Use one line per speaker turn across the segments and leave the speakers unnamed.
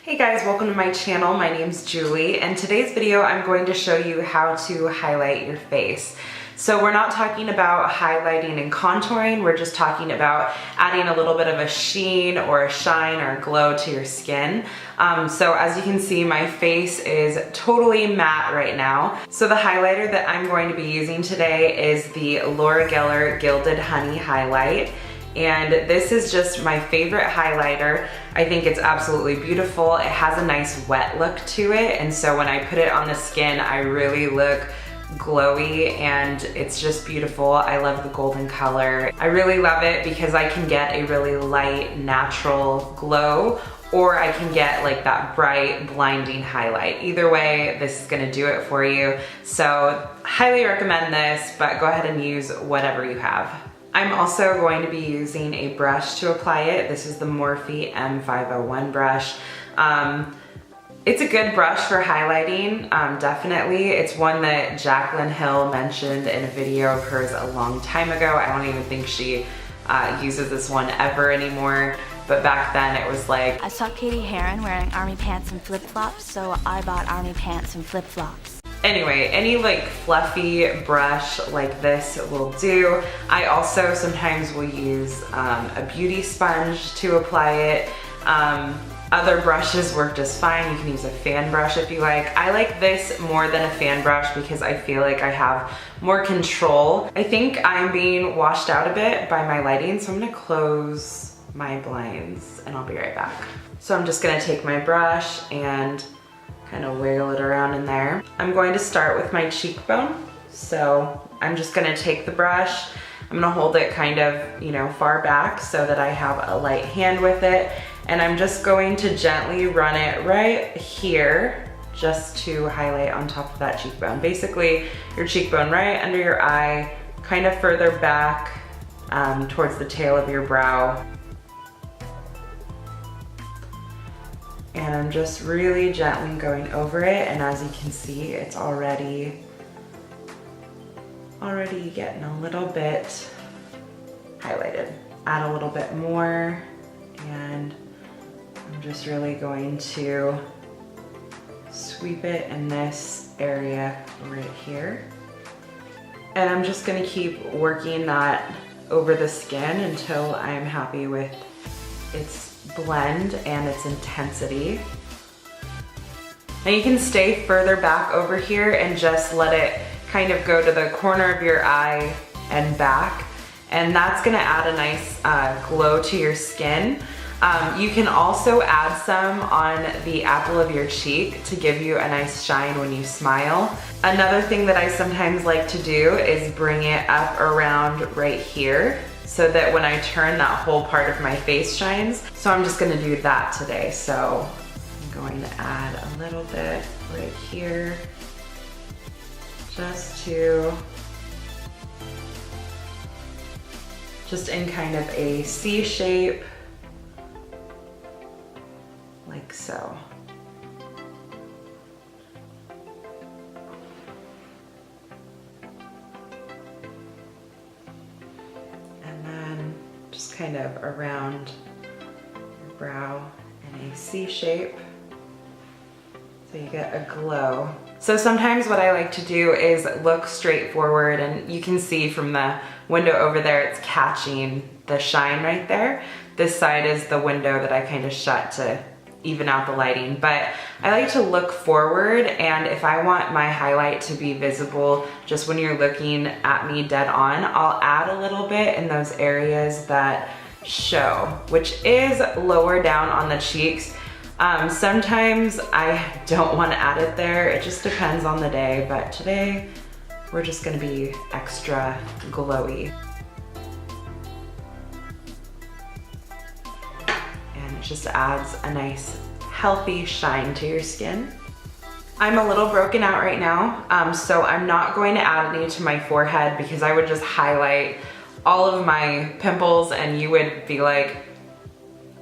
Hey guys, welcome to my channel. My name's Julie, and today's video I'm going to show you how to highlight your face. So we're not talking about highlighting and contouring, we're just talking about adding a little bit of a sheen or a shine or a glow to your skin. So as you can see, my face is totally matte right now. So the highlighter that I'm going to be using today is the Laura Geller Gilded Honey Highlight. And this is just my favorite highlighter. I think it's absolutely beautiful. It has a nice wet look to it, and so when I put it on the skin, I really look glowy and it's just beautiful. I love the golden color. I really love it because I can get a really light, natural glow, or I can get like that bright, blinding highlight. Either way, this is gonna do it for you. So highly recommend this, but go ahead and use whatever you have. I'm also going to be using a brush to apply it. This is the Morphe M501 brush. It's a good brush for highlighting, definitely. It's one that Jaclyn Hill mentioned in a video of hers a long time ago. I don't even think she uses this one ever anymore. But back then it was like,
I saw Katie Heron wearing army pants and flip-flops, so I bought army pants and flip-flops.
Anyway, any like fluffy brush like this will do. I also sometimes will use a beauty sponge to apply it. Other brushes work just fine. You can use a fan brush if you like. I like this more than a fan brush because I feel like I have more control. I think I'm being washed out a bit by my lighting, so I'm gonna close my blinds and I'll be right back. So I'm just gonna take my brush and kind of wiggle it around in there. I'm going to start with my cheekbone. So I'm just gonna take the brush, I'm gonna hold it kind of, far back so that I have a light hand with it. And I'm just going to gently run it right here just to highlight on top of that cheekbone. Basically, your cheekbone right under your eye, kind of further back towards the tail of your brow. And I'm just really gently going over it, and as you can see, it's already getting a little bit highlighted. Add a little bit more, and I'm just really going to sweep it in this area right here. And I'm just gonna keep working that over the skin until I'm happy with its blend and its intensity. Now you can stay further back over here and just let it kind of go to the corner of your eye and back, and that's gonna add a nice glow to your skin. You can also add some on the apple of your cheek to give you a nice shine when you smile. Another thing that I sometimes like to do is bring it up around right here so that when I turn, that whole part of my face shines. So I'm just gonna do that today. So I'm going to add a little bit right here just in kind of a C shape, like so. And then just kind of around your brow in a C shape so you get a glow. So sometimes what I like to do is look straight forward, and you can see from the window over there, it's catching the shine right there. This side is the window that I kind of shut to even out the lighting, but I like to look forward, and if I want my highlight to be visible just when you're looking at me dead on, I'll add a little bit in those areas that show, which is lower down on the cheeks. Sometimes I don't want to add it there, it just depends on the day, but today we're just gonna be extra glowy. And it just adds a nice healthy shine to your skin. I'm a little broken out right now, so I'm not going to add any to my forehead because I would just highlight all of my pimples and you would be like,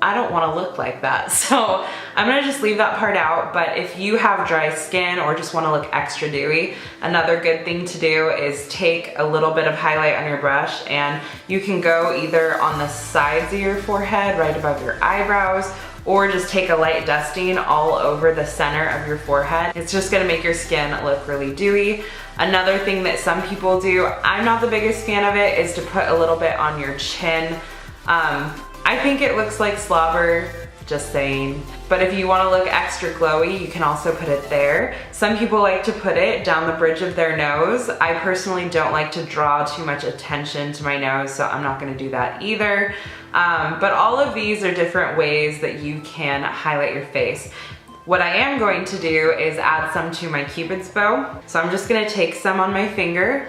I don't want to look like that. So I'm gonna just leave that part out, but if you have dry skin or just want to look extra dewy, another good thing to do is take a little bit of highlight on your brush, and you can go either on the sides of your forehead, right above your eyebrows, or just take a light dusting all over the center of your forehead. It's just gonna make your skin look really dewy. Another thing that some people do, I'm not the biggest fan of it, is to put a little bit on your chin. I think it looks like slobber, just saying. But if you wanna look extra glowy, you can also put it there. Some people like to put it down the bridge of their nose. I personally don't like to draw too much attention to my nose, so I'm not gonna do that either. But all of these are different ways that you can highlight your face. What I am going to do is add some to my Cupid's bow. So I'm just gonna take some on my finger,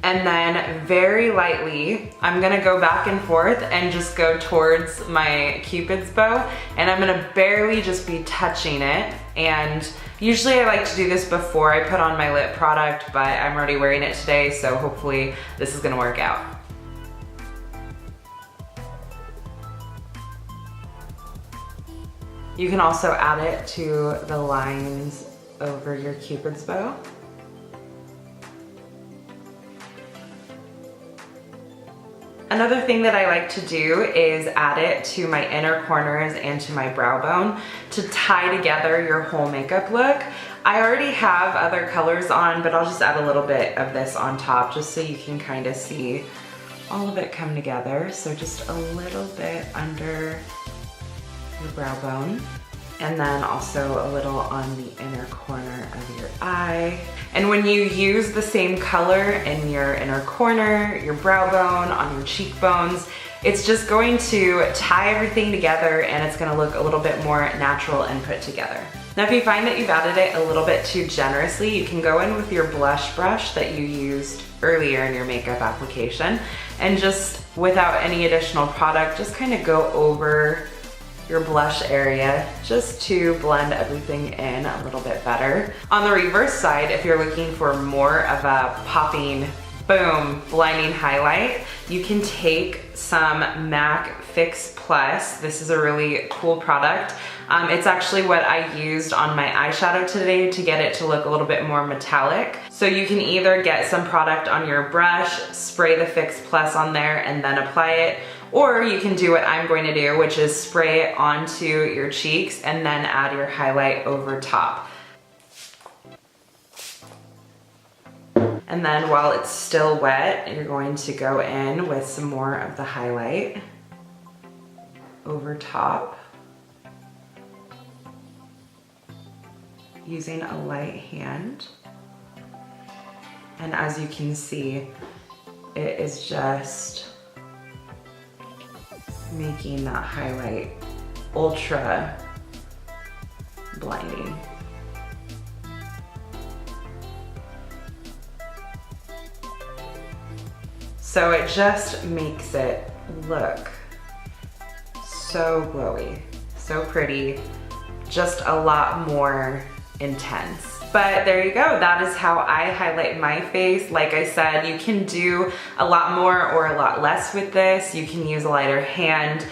and then very lightly, I'm gonna go back and forth and just go towards my Cupid's bow, and I'm gonna barely just be touching it. And usually I like to do this before I put on my lip product, but I'm already wearing it today, so hopefully this is gonna work out. You can also add it to the lines over your Cupid's bow. Another thing that I like to do is add it to my inner corners and to my brow bone to tie together your whole makeup look. I already have other colors on, but I'll just add a little bit of this on top just so you can kind of see all of it come together. So just a little bit under your brow bone, and then also a little on the inner corner of your eye. And when you use the same color in your inner corner, your brow bone, on your cheekbones, it's just going to tie everything together, and it's gonna look a little bit more natural and put together. Now, if you find that you've added it a little bit too generously, you can go in with your blush brush that you used earlier in your makeup application, and just without any additional product, just kind of go over your blush area just to blend everything in a little bit better. On the reverse side, if you're looking for more of a popping, boom, blinding highlight, you can take some MAC Fix Plus. This is a really cool product. It's actually what I used on my eyeshadow today to get it to look a little bit more metallic. So you can either get some product on your brush, spray the Fix Plus on there, and then apply it, or you can do what I'm going to do, which is spray it onto your cheeks and then add your highlight over top. And then while it's still wet, you're going to go in with some more of the highlight over top, using a light hand. And as you can see, it is just making that highlight ultra blinding. So it just makes it look so glowy, so pretty, just a lot more intense. But there you go, that is how I highlight my face. Like I said, you can do a lot more or a lot less with this. You can use a lighter hand.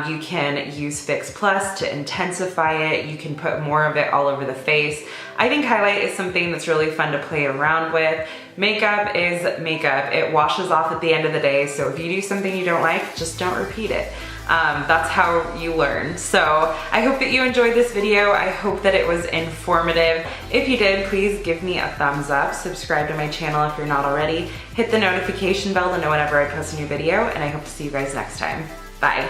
You can use Fix Plus to intensify it. You can put more of it all over the face. I think highlight is something that's really fun to play around with. Makeup is makeup. It washes off at the end of the day, so if you do something you don't like, just don't repeat it. That's how you learn. So I hope that you enjoyed this video. I hope that it was informative. If you did, please give me a thumbs up. Subscribe to my channel if you're not already. Hit the notification bell to know whenever I post a new video, and I hope to see you guys next time. Bye.